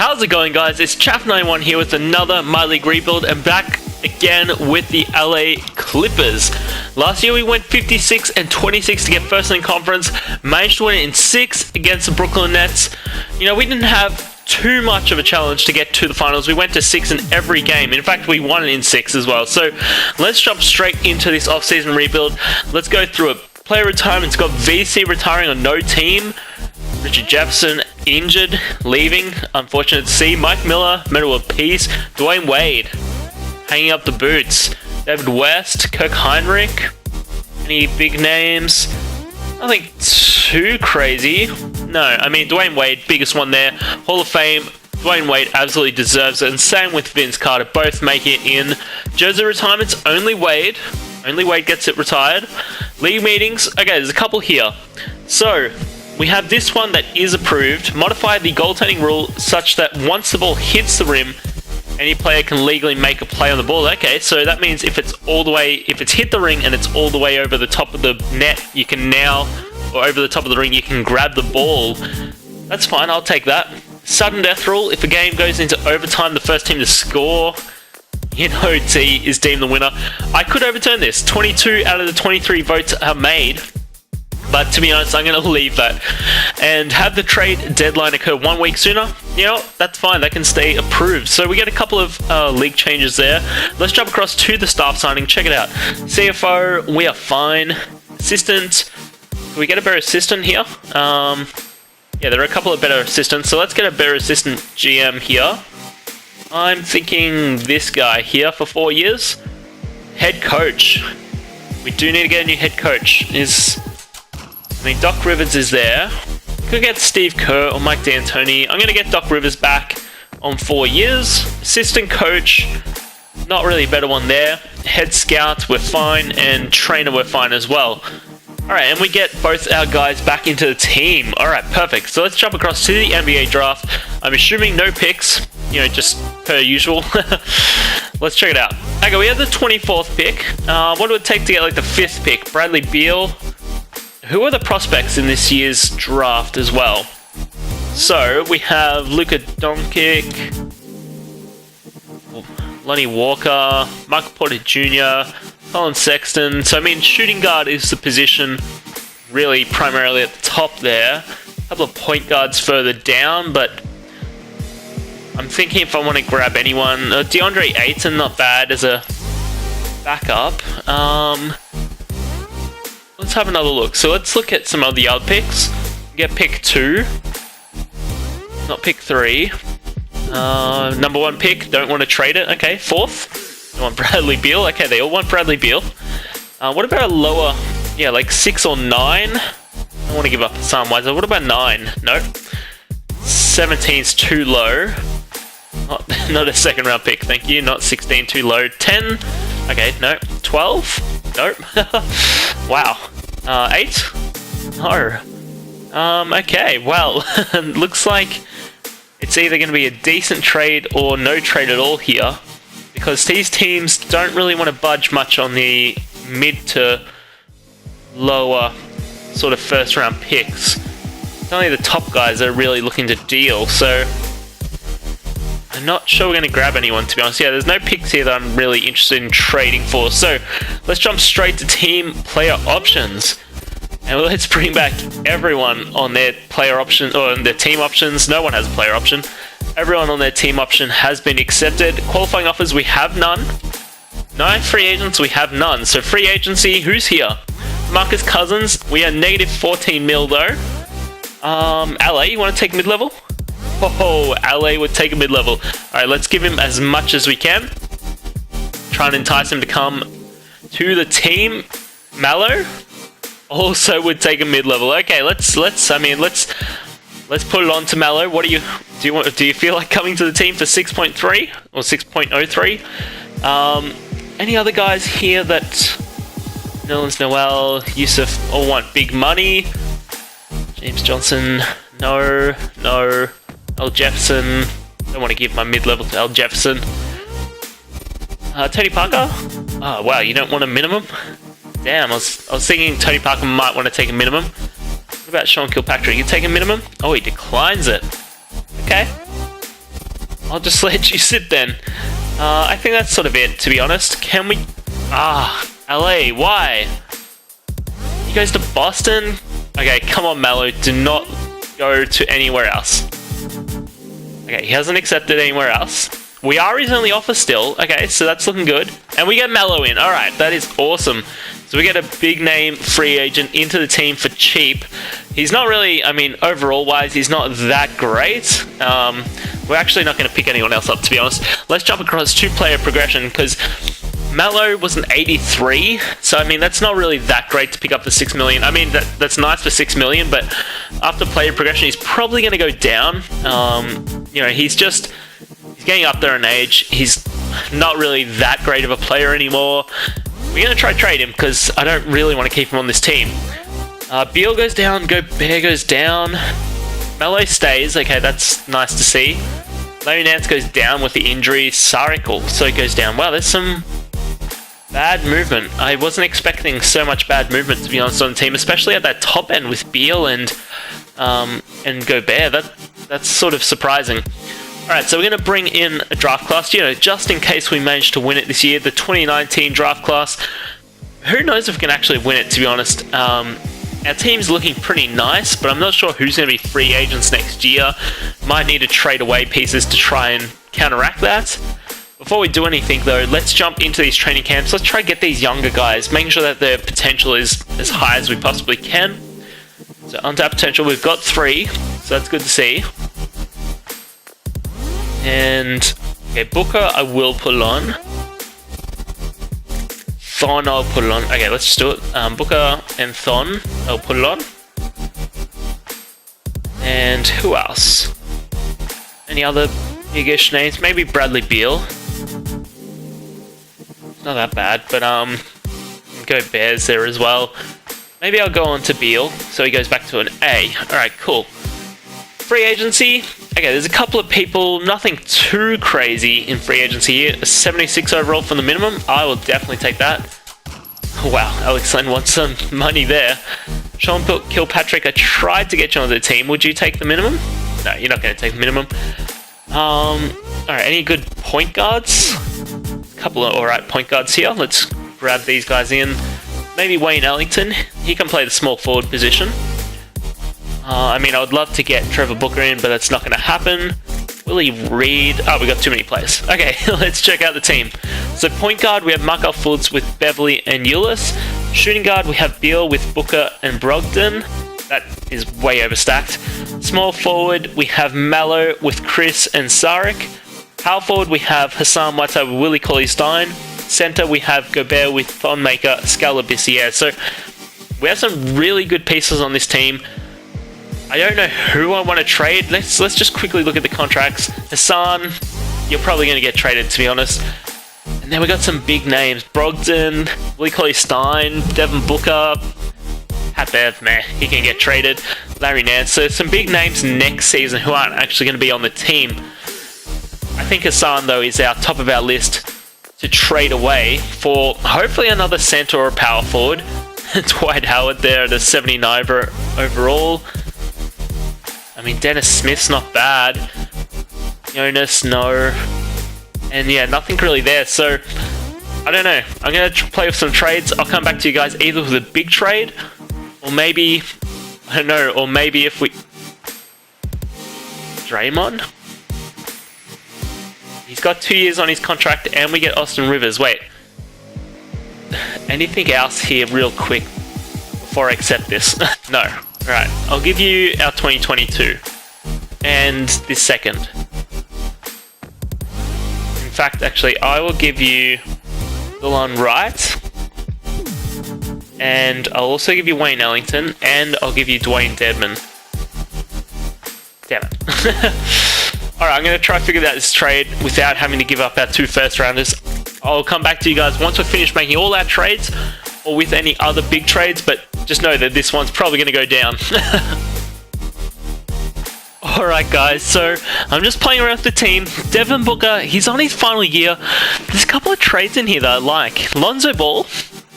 How's it going, guys? It's Chaff91 here with another My League rebuild and back again with the LA Clippers. Last year we went 56 and 26 to get first in conference, managed to win it in 6 against the Brooklyn Nets. You know, we didn't have too much of a challenge to get to the finals. We went to 6 in every game. In fact, we won it in 6 as well. So let's jump straight into this off-season rebuild. Let's go through it. Player retirement. It's got VC retiring on no team. Richard Jefferson injured, leaving, unfortunate to see. Mike Miller, Medal of Peace. Dwayne Wade, hanging up the boots. David West, Kirk Heinrich. Any big names? Nothing too crazy. No, I mean, Dwayne Wade, biggest one there. Hall of Fame. Dwayne Wade absolutely deserves it. And same with Vince Carter, both make it in. Jersey retirements, only Wade. Only Wade gets it retired. League meetings, okay, there's a couple here. So, we have this one that is approved. Modify the goaltending rule such that once the ball hits the rim, any player can legally make a play on the ball. Okay, so that means if it's hit the ring and it's all the way over the top of the net, you can now, or over the top of the ring, you can grab the ball. That's fine, I'll take that. Sudden death rule, if a game goes into overtime, the first team to score in OT is deemed the winner. I could overturn this. 22 out of the 23 votes are made. But to be honest, I'm going to leave that. And have the trade deadline occur 1 week sooner. You know, that's fine. That can stay approved. So we get a couple of league changes there. Let's jump across to the staff signing. Check it out. CFO, we are fine. Assistant, can we get a better assistant here? Yeah, there are a couple of better assistants. So let's get a better assistant GM here. I'm thinking this guy here for 4 years. Head coach. We do need to get a new head coach. I mean, Doc Rivers is there. Could get Steve Kerr or Mike D'Antoni. I'm going to get Doc Rivers back on 4 years. Assistant coach, not really a better one there. Head scout, we're fine. And trainer, we're fine as well. Alright, and we get both our guys back into the team. Alright, perfect. So let's jump across to the NBA draft. I'm assuming no picks. You know, just per usual. Let's check it out. Okay, we have the 24th pick. What would it take to get like the 5th pick? Bradley Beal. Who are the prospects in this year's draft as well? So, we have Luka Doncic, Lonnie Walker, Michael Porter Jr., Colin Sexton. So, I mean, shooting guard is the position really primarily at the top there. A couple of point guards further down, but I'm thinking if I want to grab anyone. DeAndre Ayton, not bad as a backup. Let's have another look. So let's look at some of the other picks. Get pick 2. Not pick 3. Number 1 pick. Don't want to trade it. Okay, 4th. They want Bradley Beal. Okay, they all want Bradley Beal. What about a lower... Yeah, like 6 or 9? I don't want to give up Sam-wise. What about 9? Nope. 17's too low. Not a second round pick, thank you. Not 16, too low. 10. Okay, no. 12? Nope. Wow. 8? No. Okay, well, looks like it's either going to be a decent trade or no trade at all here, because these teams don't really want to budge much on the mid to lower sort of first round picks. It's only the top guys that are really looking to deal, so I'm not sure we're going to grab anyone, to be honest. Yeah, there's no picks here that I'm really interested in trading for. So let's jump straight to team player options. And let's bring back everyone on their player option, or on their team options. No one has a player option. Everyone on their team option has been accepted. Qualifying offers, we have none. No free agents, we have none. So free agency, who's here? Marcus Cousins, we are negative 14 mil though. LA, you want to take mid-level? Oh, LA would take a mid-level. Alright, let's give him as much as we can. Try and entice him to come to the team. Mallow also would take a mid-level. Okay, let's put it on to Mallow. What do you feel like coming to the team for 6.3 or 6.03? Any other guys here that Nerlens Noel, Yusuf all want big money? James Johnson, no. Al Jefferson, don't want to give my mid-level to Al Jefferson. Tony Parker? Oh, wow, you don't want a minimum? Damn, I was thinking Tony Parker might want to take a minimum. What about Sean Kilpatrick? You take a minimum? Oh, he declines it. Okay. I'll just let you sit then. I think that's sort of it, to be honest. Can we... LA, why? He goes to Boston? Okay, come on, Mallow. Do not go to anywhere else. Okay, he hasn't accepted anywhere else. We are his only offer still. Okay, so that's looking good. And we get Mallow in. Alright, that is awesome. So we get a big name free agent into the team for cheap. He's not really, I mean, overall wise, he's not that great. We're actually not going to pick anyone else up, to be honest. Let's jump across to player progression, because Mallow was an 83, so I mean, that's not really that great to pick up for 6 million. I mean, that's nice for 6 million, but after player progression, he's probably going to go down. You know, he's getting up there in age. He's not really that great of a player anymore. We're going to try trade him, because I don't really want to keep him on this team. Beal goes down, Gobert goes down. Mallow stays, okay, that's nice to see. Larry Nance goes down with the injury. Saric also goes down. Wow, there's some bad movement. I wasn't expecting so much bad movement, to be honest, on the team, especially at that top end with Beal and Gobert. That's sort of surprising. Alright, so we're going to bring in a draft class, you know, just in case we manage to win it this year, the 2019 draft class. Who knows if we can actually win it, to be honest. Our team's looking pretty nice, but I'm not sure who's going to be free agents next year. Might need to trade away pieces to try and counteract that. Before we do anything, though, let's jump into these training camps. Let's try to get these younger guys, making sure that their potential is as high as we possibly can. So, untapped potential, we've got 3, so that's good to see. And, okay, Booker I will pull on. Thon I'll put it on. Okay, let's just do it. Booker and Thon I'll put it on. And who else? Any other big-ish names? Maybe Bradley Beal. Not that bad, but go Bears there as well. Maybe I'll go on to Beal, so he goes back to an A. Alright, cool. Free agency. Okay, there's a couple of people, nothing too crazy in free agency here. A 76 overall for the minimum. I will definitely take that. Wow, Alex Len wants some money there. Sean Kilpatrick, I tried to get you onto the team. Would you take the minimum? No, you're not going to take the minimum. Alright, any good point guards? A couple of alright point guards here. Let's grab these guys in. Maybe Wayne Ellington. He can play the small forward position. I mean, I would love to get Trevor Booker in, but that's not going to happen. Willie Reed. Oh, we got too many players. Okay, let's check out the team. So, point guard, we have Markelle Fultz with Beverly and Ulis. Shooting guard, we have Beal with Booker and Brogdon. That is way overstacked. Small forward, we have Mallow with Chris and Saric. Power forward, we have Hassan Whiteside with Willie Cauley-Stein. Center, we have Gobert with Thonmaker, Scalabissiere. So, we have some really good pieces on this team. I don't know who I want to trade. Let's just quickly look at the contracts. Hassan, you're probably going to get traded, to be honest. And then we got some big names. Brogdon, Willie Cauley-Stein, Devin Booker, Pat Bev, meh, he can get traded. Larry Nance. So some big names next season who aren't actually going to be on the team. I think Hassan, though, is our top of our list to trade away for hopefully another center or a power forward. Dwight Howard there at a 79 overall. I mean, Dennis Smith's not bad. Jonas, no. And yeah, nothing really there. So, I don't know. I'm going to play with some trades. I'll come back to you guys either with a big trade, or maybe, I don't know, or maybe if we... Draymond? He's got 2 years on his contract, and we get Austin Rivers. Wait. Anything else here real quick before I accept this? No. Alright, I'll give you our 2022 and this second. In fact, actually, I will give you Delon Wright, and I'll also give you Wayne Ellington, and I'll give you Dwayne Dedman. Damn it. Alright, I'm going to try to figure out this trade without having to give up our 2 first rounders. I'll come back to you guys once we've finished making all our trades, or with any other big trades, but just know that this one's probably going to go down. Alright guys, so I'm just playing around with the team. Devin Booker, he's on his final year. There's a couple of trades in here that I like. Lonzo Ball,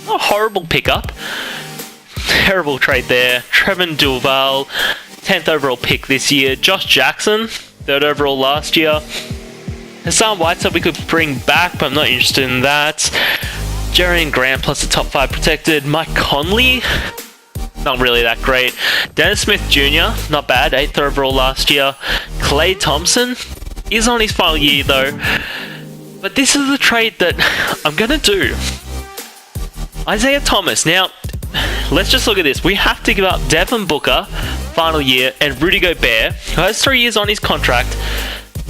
not a horrible pickup. Terrible trade there. Trevin Duval, 10th overall pick this year. Josh Jackson, 3rd overall last year. Hassan Whiteside we could bring back, but I'm not interested in that. Jerrion Grant plus the top 5 protected. Mike Conley, not really that great. Dennis Smith Jr., not bad, 8th overall last year. Klay Thompson is on his final year though. But this is the trade that I'm going to do. Isaiah Thomas. Now, let's just look at this. We have to give up Devin Booker, final year, and Rudy Gobert, who has 3 years on his contract,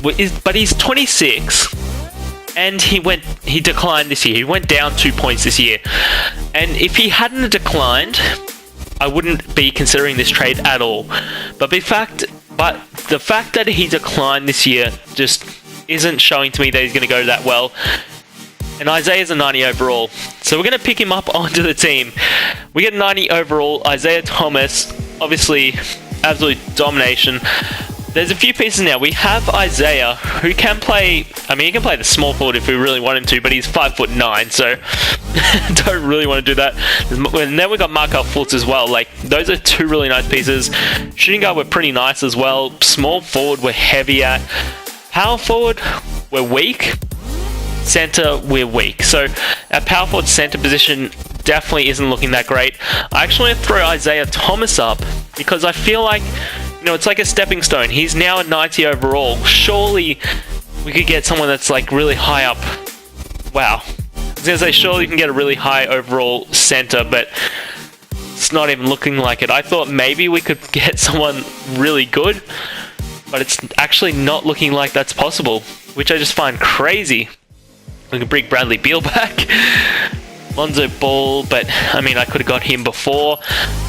but he's 26. And he declined this year. He went down 2 points this year. And if he hadn't declined, I wouldn't be considering this trade at all. But the fact that he declined this year just isn't showing to me that he's going to go that well. And Isaiah's a 90 overall. So we're going to pick him up onto the team. We get 90 overall. Isaiah Thomas, obviously, absolute domination. There's a few pieces now. We have Isaiah, who can play... I mean, he can play the small forward if we really want him to, but he's 5'9", so don't really want to do that. And then we got Markelle Fultz as well. Like, those are 2 really nice pieces. Shooting guard, we're pretty nice as well. Small forward, we're heavy at. Power forward, we're weak. Center, we're weak. So our power forward center position definitely isn't looking that great. I actually want to throw Isaiah Thomas up because I feel like, you know, it's like a stepping stone. He's now a 90 overall. Surely we could get someone that's like really high up. Wow. I was going to say, surely you can get a really high overall center, but it's not even looking like it. I thought maybe we could get someone really good, but it's actually not looking like that's possible, which I just find crazy. We can bring Bradley Beal back. Lonzo Ball, but I mean, I could have got him before.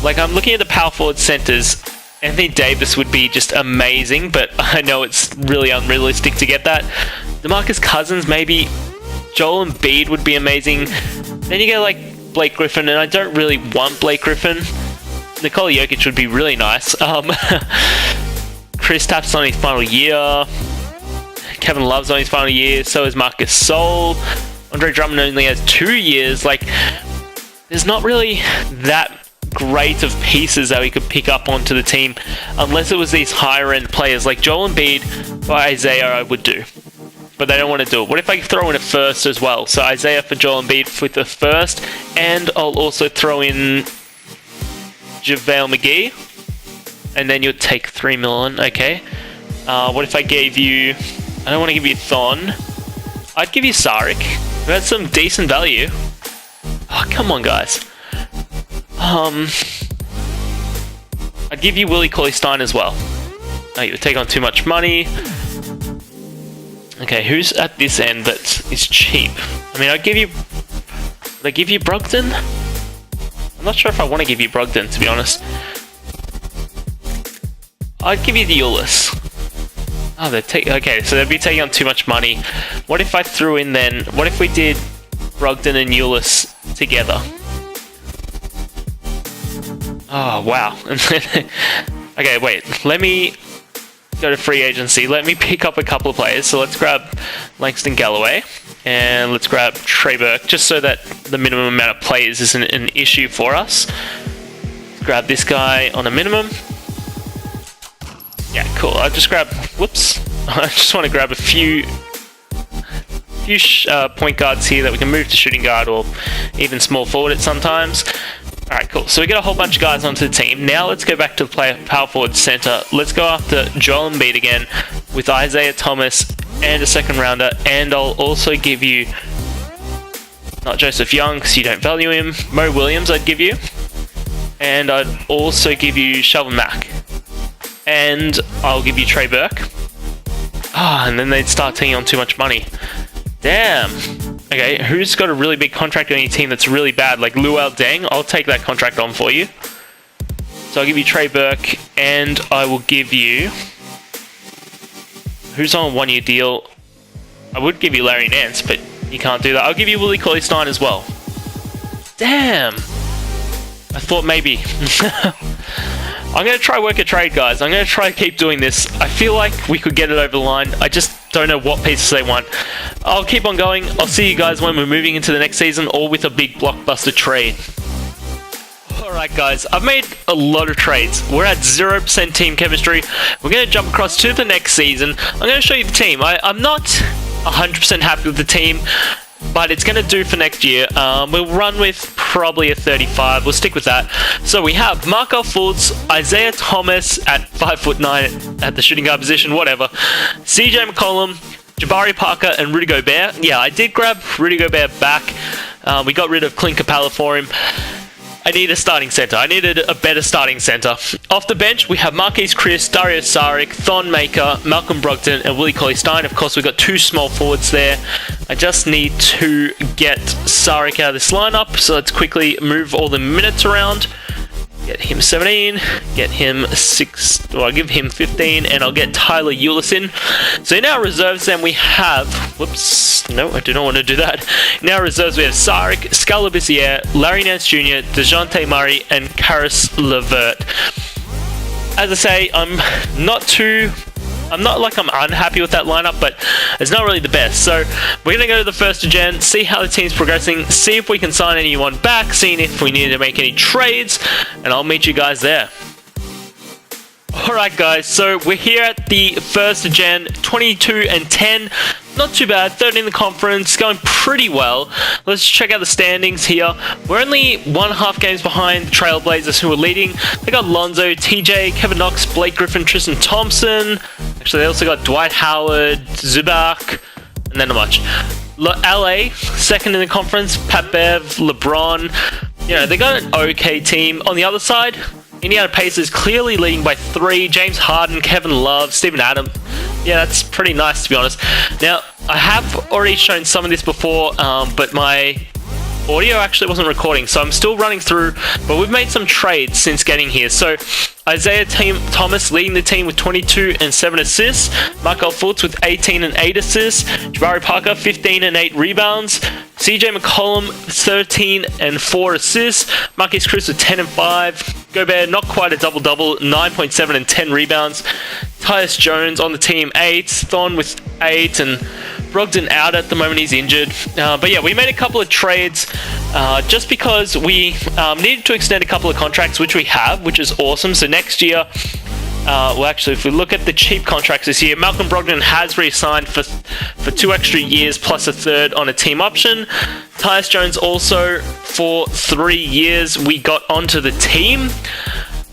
Like, I'm looking at the power forward centers. Anthony Davis would be just amazing, but I know it's really unrealistic to get that. DeMarcus Cousins, maybe. Joel Embiid would be amazing. Then you get like Blake Griffin, and I don't really want Blake Griffin. Nikola Jokic would be really nice. Chris Tapp's on his final year. Kevin Love's on his final year. So is Marcus Sol. Andre Drummond only has 2 years. Like, there's not really that great of pieces that we could pick up onto the team unless it was these higher end players like Joel Embiid or Isaiah. I would do, but they don't want to do it. What if I throw in a first as well? So Isaiah for Joel Embiid with the first, and I'll also throw in JaVale McGee, and then you'll take 3 million. Okay. What if I gave you... I don't want to give you Thon. I'd give you Saric. That's some decent value. Oh, come on, guys. I'd give you Willie Cauley-Stein as well. Oh, you would take on too much money. Okay, who's at this end that is cheap? I mean, I'd give you... Would I give you Brogdon? I'm not sure if I want to give you Brogdon, to be honest. I'd give you the Ulyss. Oh, okay, so they'd be taking on too much money. What if I threw in then... What if we did Brogdon and Ulyss together? Oh, wow. Okay, wait. Let me go to free agency. Let me pick up a couple of players. So let's grab Langston Galloway. And let's grab Trey Burke, just so that the minimum amount of players isn't an issue for us. Let's grab this guy on a minimum. Yeah, cool. I just grab... Whoops. I just want to grab a few point guards here that we can move to shooting guard or even small forward at sometimes. Alright, cool. So we get a whole bunch of guys onto the team. Now let's go back to the power forward center. Let's go after Joel Embiid again with Isaiah Thomas and a second rounder. And I'll also give you... Not Joseph Young, because you don't value him. Mo Williams I'd give you. And I'd also give you Shelvin Mack. And I'll give you Trey Burke. And then they'd start taking on too much money. Damn. Okay, who's got a really big contract on your team that's really bad? Like Luol Deng? I'll take that contract on for you. So I'll give you Trey Burke, and I will give you... Who's on a 1-year deal? I would give you Larry Nance, but you can't do that. I'll give you Willie Cauley-Stein as well. Damn. I thought maybe... I'm going to try work a trade, guys. I'm going to try keep doing this. I feel like we could get it over the line. I just don't know what pieces they want. I'll keep on going. I'll see you guys when we're moving into the next season or with a big blockbuster trade. Alright guys, I've made a lot of trades. We're at 0% team chemistry. We're going to jump across to the next season. I'm going to show you the team. I'm not 100% happy with the team, but it's going to do for next year. We'll run with probably a 35. We'll stick with that. So we have Markel Fultz, Isaiah Thomas at 5'9" at the shooting guard position, whatever. CJ McCollum, Jabari Parker, and Rudy Gobert. Yeah, I did grab Rudy Gobert back. We got rid of Clint Capella for him. I need a starting center. I needed a better starting center. Off the bench, we have Marquise Chris, Dario Saric, Thon Maker, Malcolm Brogdon, and Willie Cauley-Stein. Of course, we've got 2 small forwards there. I just need to get Saric out of this lineup, so let's quickly move all the minutes around. Get him 17, get him 6, well, I'll give him 15, and I'll get Tyler Ulis in. So in our reserves then we have, whoops, no, I do not want to do that. In our reserves we have Saric, Scala Bissiere, Larry Nance Jr., DeJounte Murray, and Karis LeVert. As I say, I'm not like I'm unhappy with that lineup, but it's not really the best. So we're going to go to the first gen, see how the team's progressing, see if we can sign anyone back, seeing if we need to make any trades, and I'll meet you guys there. Alright guys, so we're here at the first gen, 22-10, not too bad, third in the conference, going pretty well. Let's check out the standings here. We're only 1.5 games behind the Trailblazers, who are leading. They got Lonzo, TJ, Kevin Knox, Blake Griffin, Tristan Thompson. Actually, they also got Dwight Howard, Zubac, and then not much. LA, second in the conference, Pat Bev, LeBron. You know, they got an okay team. On the other side, Indiana Pacers clearly leading by 3. James Harden, Kevin Love, Steven Adams. Yeah, that's pretty nice, to be honest. Now, I have already shown some of this before, but my audio actually wasn't recording, so I'm still running through, but we've made some trades since getting here. So Isaiah Thomas leading the team with 22 and 7 assists, Markel Fultz with 18 and 8 assists, Jabari Parker 15 and 8 rebounds, CJ McCollum 13 and 4 assists, Marquise Chris with 10 and 5, Gobert not quite a double-double, 9.7 and 10 rebounds, Tyus Jones on the team 8, Thon with 8, and Brogdon out at the moment, he's injured. But yeah, we made a couple of trades just because we needed to extend a couple of contracts, which we have, which is awesome. So next year, well actually, if we look at the cheap contracts this year, Malcolm Brogdon has re-signed for 2 extra years plus a third on a team option. Tyus Jones also for 3 years we got onto the team.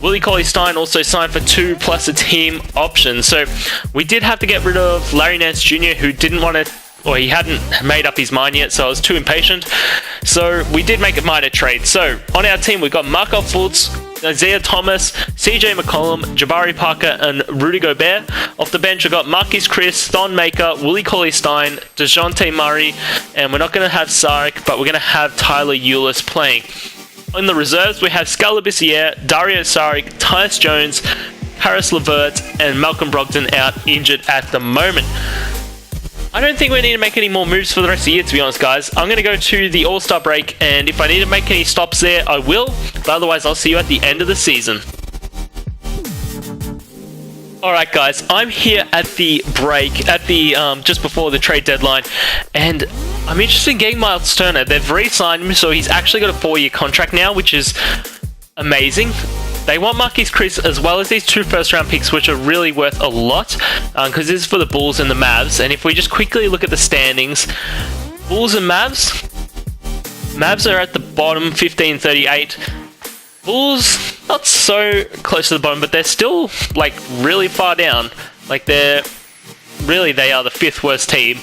Willie Cauley-Stein also signed for 2 plus a team option. So we did have to get rid of Larry Nance Jr., who didn't want to, or he hadn't made up his mind yet, so I was too impatient. So we did make a minor trade. So on our team, we've got Markel Fultz, Isaiah Thomas, CJ McCollum, Jabari Parker, and Rudy Gobert. Off the bench, we've got Marquise Chris, Thon Maker, Willie Cauley-Stein, DeJounte Murray, and we're not going to have Saric, but we're going to have Tyler Ulis playing. In the reserves, we have Scala Bissiere, Dario Saric, Tyus Jones, Karis LeVert, and Malcolm Brogdon out injured at the moment. I don't think we need to make any more moves for the rest of the year, to be honest, guys. I'm going to go to the All-Star break, and if I need to make any stops there, I will. But otherwise, I'll see you at the end of the season. Alright guys, I'm here at the break, at the just before the trade deadline, and I'm interested in getting Miles Turner. They've re-signed him, so he's actually got a 4-year contract now, which is amazing. They want Marquise Chris as well as these 2 first-round picks, which are really worth a lot, because this is for the Bulls and the Mavs. And if we just quickly look at the standings, Bulls and Mavs are at the bottom, 15-38. Bulls, not so close to the bottom, but they're still, like, really far down. Like, they are the 5th worst team.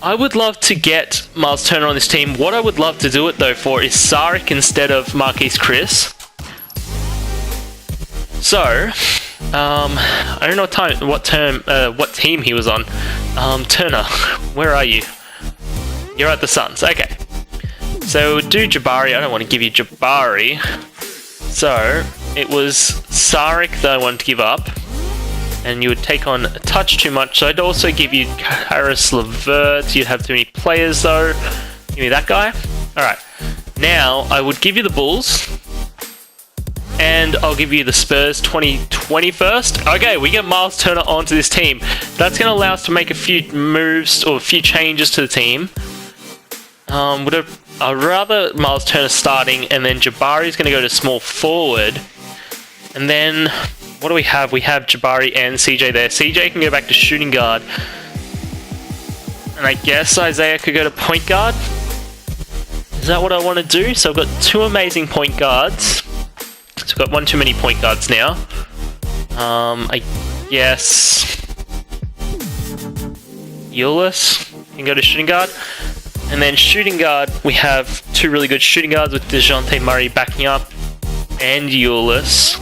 I would love to get Miles Turner on this team. What I would love to do it, though, for is Saric instead of Marquise Chris. So, I don't know what team he was on. Turner, where are you? You're at the Suns. Okay. So, do Jabari. I don't want to give you Jabari. So, it was Saric that I wanted to give up. And you would take on a touch too much. So, I'd also give you Karis LeVert. You'd have too many players, though. Give me that guy. Alright. Now, I would give you the Bulls. And I'll give you the Spurs 2020 first. Okay, we get Miles Turner onto this team. That's going to allow us to make a few moves or a few changes to the team. I'd rather Miles Turner starting, and then Jabari's going to go to small forward. And then, what do we have? We have Jabari and CJ there. CJ can go back to shooting guard. And I guess Isaiah could go to point guard. Is that what I want to do? So I've got 2 amazing point guards. So I've got one too many point guards now. I guess Ulyss can go to shooting guard. And then shooting guard, we have 2 really good shooting guards with DeJounte Murray backing up and Ulyss.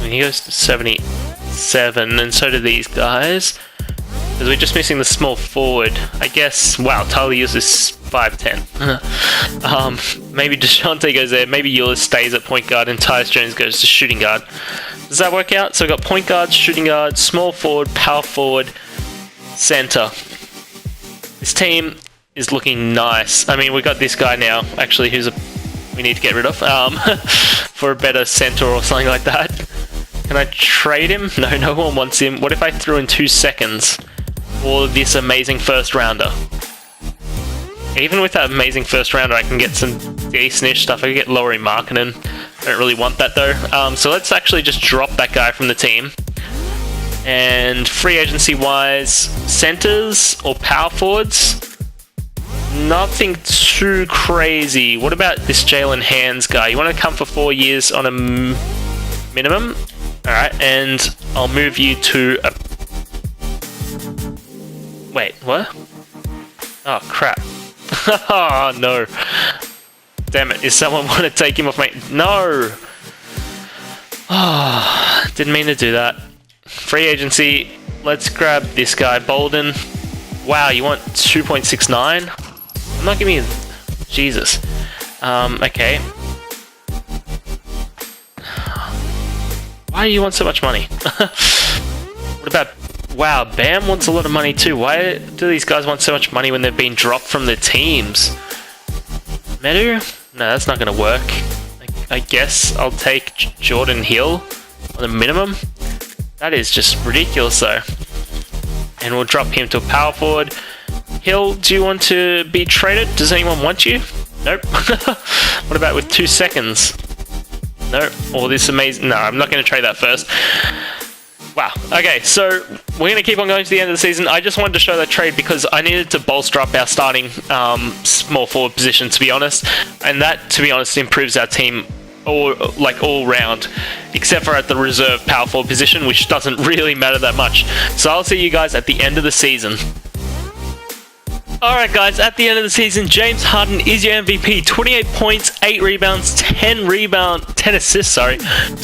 He goes to 77, and so do these guys. Because we're just missing the small forward. I guess, wow, Tyler Ulyss is 5'10". Maybe DeJounte goes there, maybe Ulyss stays at point guard, and Tyus Jones goes to shooting guard. Does that work out? So we've got point guard, shooting guard, small forward, power forward, center. This team is looking nice. I mean, we got this guy now, actually, we need to get rid of, for a better center or something like that. Can I trade him? No, no one wants him. What if I threw in 2 seconds for this amazing first rounder? Even with that amazing first rounder, I can get some decent-ish stuff. I can get Lauri Markkanen. I don't really want that, though. So let's actually just drop that guy from the team. And free agency-wise, centers or power forwards? Nothing too crazy. What about this Jalen Hands guy? You want to come for 4 years on a minimum? Alright, and I'll move you to a... Wait, what? Oh, crap. Oh, no. Damn it, is someone want to take him off my... No! Oh, didn't mean to do that. Free agency. Let's grab this guy, Bolden. Wow, you want 2.69? I'm not giving you... Jesus. Okay. Why do you want so much money? What about... Wow, Bam wants a lot of money too. Why do these guys want so much money when they've been dropped from their teams? Medu? No, that's not going to work. I guess I'll take Jordan Hill on the minimum. That is just ridiculous though. And we'll drop him to a power forward. Hill, do you want to be traded? Does anyone want you? Nope. What about with 2 seconds? No. All this amazing... No, I'm not going to trade that first. Wow. Okay, so we're going to keep on going to the end of the season. I just wanted to show that trade because I needed to bolster up our starting small forward position, to be honest. And that, to be honest, improves our team all round, except for at the reserve power forward position, which doesn't really matter that much. So I'll see you guys at the end of the season. Alright guys, at the end of the season, James Harden is your MVP. 28 points, 8 rebounds, 10 assists,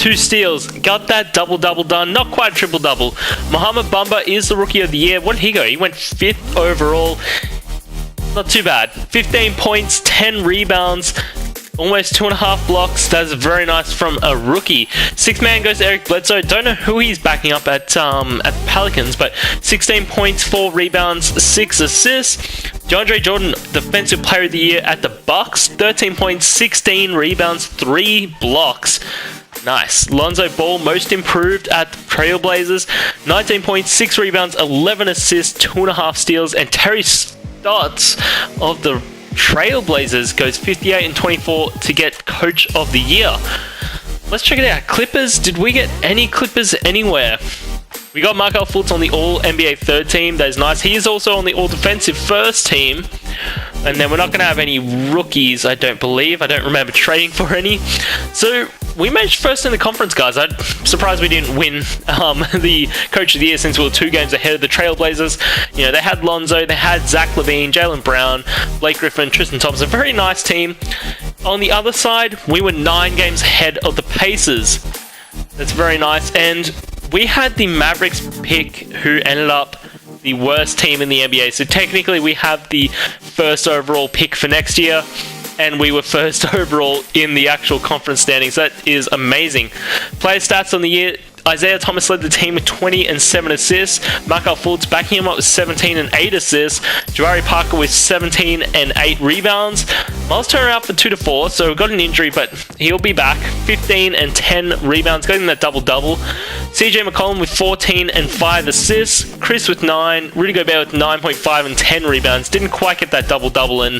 2 steals. Got that double-double done. Not quite triple-double. Mohamed Bamba is the Rookie of the Year. What did he go? He went 5th overall. Not too bad. 15 points, 10 rebounds, almost 2.5 blocks. That's very nice from a rookie. 6th man goes to Eric Bledsoe. Don't know who he's backing up at Pelicans, but 16 points, 4 rebounds, 6 assists. DeAndre Jordan, Defensive Player of the Year at the Bucks. 13 points, 16 rebounds, 3 blocks. Nice. Lonzo Ball, Most Improved at the Trailblazers. 19 points, 6 rebounds, 11 assists, 2.5 steals. And Terry Stotts of the Trailblazers goes 58 and 24 to get Coach of the Year. Let's check it out. Clippers. Did we get any Clippers anywhere? We got Markelle Fultz on the All-NBA third team. That is nice. He is also on the All-Defensive first team. And then we're not going to have any rookies, I don't believe. I don't remember trading for any. So we managed first in the conference, guys. I'm surprised we didn't win the Coach of the Year since we were 2 games ahead of the Trailblazers. You know, they had Lonzo, they had Zach LaVine, Jaylen Brown, Blake Griffin, Tristan Thompson. Very nice team. On the other side, we were 9 games ahead of the Pacers. That's very nice. And we had the Mavericks pick, who ended up the worst team in the NBA. So technically, we have the first overall pick for next year, and we were first overall in the actual conference standings. That is amazing. Player stats on the year. Isaiah Thomas led the team with 20 and 7 assists. Markelle Fultz backing him up with 17 and 8 assists. Jabari Parker with 17 and 8 rebounds. Miles Turner out for 2 to 4, so got an injury, but he'll be back. 15 and 10 rebounds, getting that double-double. CJ McCollum with 14 and 5 assists. Chris with 9. Rudy Gobert with 9.5 and 10 rebounds. Didn't quite get that double-double in.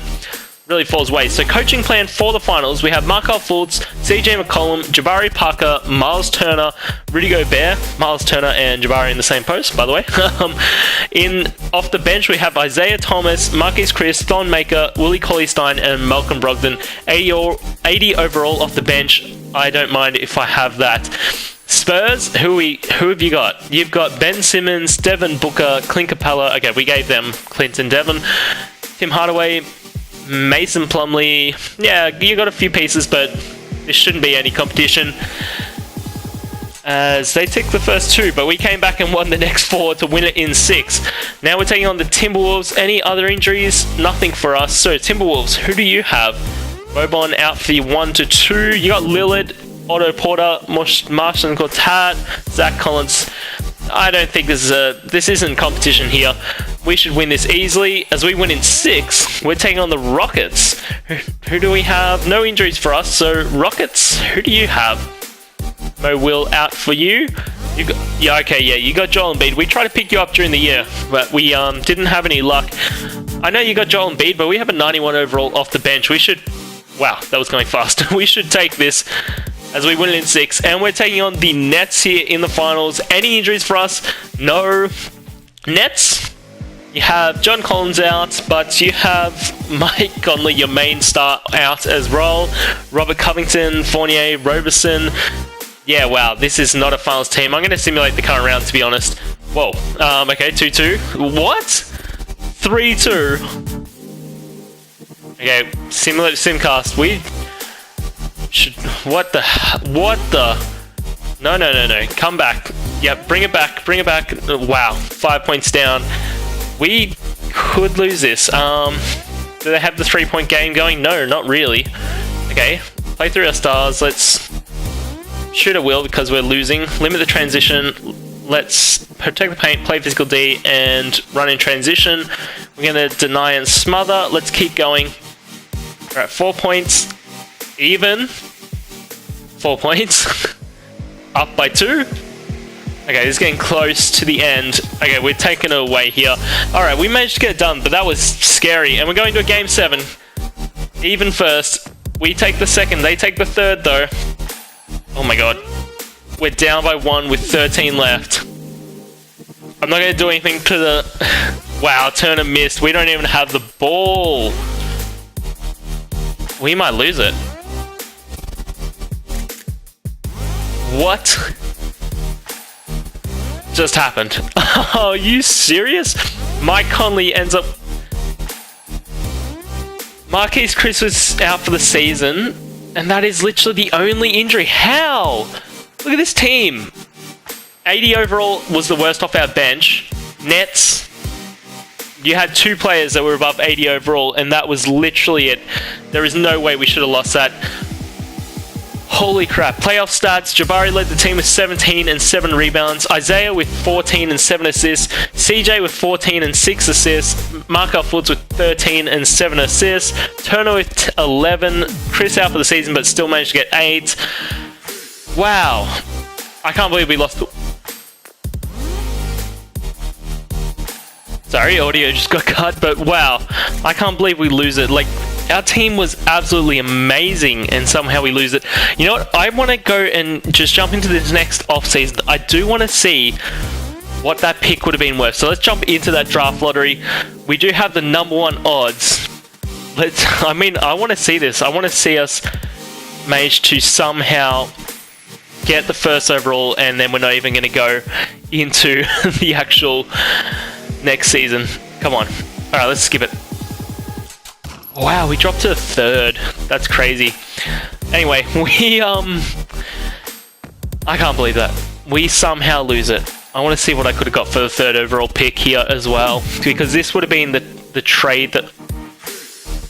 really falls waste. So coaching plan for the finals, we have Markelle Fultz, CJ McCollum, Jabari Parker, Miles Turner, Rudy Gobert, Miles Turner and Jabari in the same post, by the way. Off the bench, we have Isaiah Thomas, Marquise Chris, Thon Maker, Willie Cauley-Stein, and Malcolm Brogdon. 80 overall off the bench. I don't mind if I have that. Spurs, who have you got? You've got Ben Simmons, Devin Booker, Clint Capella. Okay, we gave them Clint and Devin. Tim Hardaway, Mason Plumlee. Yeah, you got a few pieces, but there shouldn't be any competition as they took the first 2, but we came back and won the next 4 to win it in 6. Now we're taking on the Timberwolves. Any other injuries? Nothing for us. So Timberwolves, who do you have? Bobon out for you 1 to 2. You got Lillard, Otto Porter, Marshall Gortat, Zach Collins. I don't think this isn't competition here. We should win this easily. As we win in 6, we're taking on the Rockets. Who do we have? No injuries for us, so Rockets, who do you have? Mo Will out for you. You got Joel Embiid. We tried to pick you up during the year, but we didn't have any luck. I know you got Joel Embiid, but we have a 91 overall off the bench. We should... Wow, that was going fast. We should take this as we win it in 6. And we're taking on the Nets here in the finals. Any injuries for us? No. Nets, you have John Collins out, but you have Mike Conley, your main star, out as well. Robert Covington, Fournier, Roberson. Yeah, wow, this is not a finals team. I'm going to simulate the current round, to be honest. Whoa. Okay, 2-2. What? 3-2. Okay, simulate simcast. We should... What the... No. Come back. Yep, bring it back. Wow, 5 points down. We could lose this. Do they have the 3-point game going? No, not really. Okay, play through our stars. Let's shoot at will because we're losing. Limit the transition. Let's protect the paint, play physical D, and run in transition. We're going to deny and smother. Let's keep going. We're at 4 points. Even. 4 points. Up by 2. Okay, this is getting close to the end. Okay, we're taking it away here. Alright, we managed to get it done, but that was scary. And we're going to a game 7. Even first. We take the second. They take the third, though. Oh my god. We're down by 1 with 13 left. I'm not going to do anything to the... Wow, Turner missed. We don't even have the ball. We might lose it. What just happened? Are you serious? Mike Conley ends up... Marquise Chris was out for the season, and that is literally the only injury. How? Look at this team. 80 overall was the worst off our bench. Nets, you had 2 players that were above 80 overall, and that was literally it. There is no way we should have lost that. Holy crap. Playoff stats. Jabari led the team with 17 and 7 rebounds. Isaiah with 14 and 7 assists. CJ with 14 and 6 assists. Markelle Fultz with 13 and 7 assists. Turner with 11. Chris out for the season, but still managed to get 8. Wow. I can't believe we lost. Sorry, audio just got cut, but wow. I can't believe we lose it. Like, our team was absolutely amazing, and somehow we lose it. You know what? I want to go and just jump into this next offseason. I do want to see what that pick would have been worth. So let's jump into that draft lottery. We do have the #1 odds. I want to see this. I want to see us manage to somehow get the first overall, and then we're not even going to go into the actual next season. Come on. Alright, let's skip it. Wow, we dropped to 3rd. That's crazy. Anyway, I can't believe that. We somehow lose it. I want to see what I could have got for the 3rd overall pick here as well, because this would have been the trade that...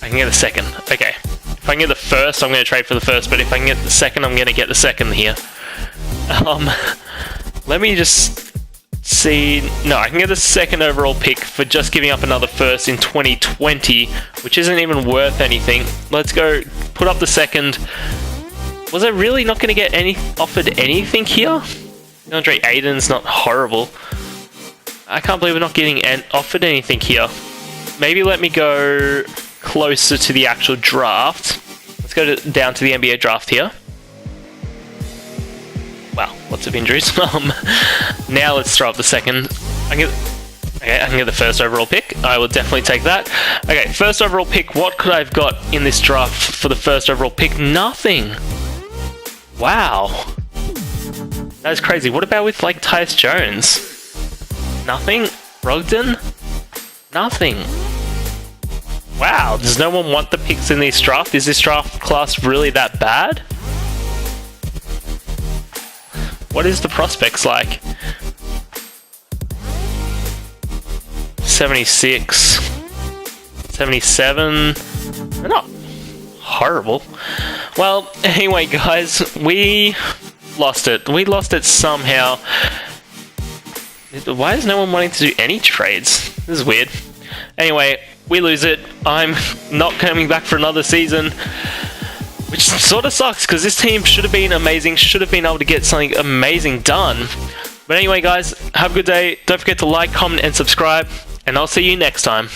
I can get the 2nd. Okay. If I can get the 1st, I'm going to trade for the 1st, but if I can get the 2nd, I'm going to get the 2nd here. Let me just... see, no, I can get the 2nd overall pick for just giving up another 1st in 2020, which isn't even worth anything. Let's go put up the 2nd. Was I really not going to get offered anything here? DeAndre Ayton's not horrible. I can't believe we're not getting offered anything here. Maybe let me go closer to the actual draft. Let's go down to the NBA draft here. Wow, lots of injuries. Now let's throw up the second. I can get the first overall pick. I will definitely take that. Okay, first overall pick. What could I have got in this draft for the first overall pick? Nothing. Wow. That is crazy. What about with like Tyus Jones? Nothing? Brogdon? Nothing. Wow, does no one want the picks in this draft? Is this draft class really that bad? What is the prospects like? 76, 77. They're not horrible. Well, anyway, guys, we lost it. We lost it somehow. Why is no one wanting to do any trades? This is weird. Anyway, we lose it. I'm not coming back for another season, which sort of sucks because this team should have been amazing, should have been able to get something amazing done. But anyway, guys, have a good day. Don't forget to like, comment, and subscribe, and I'll see you next time.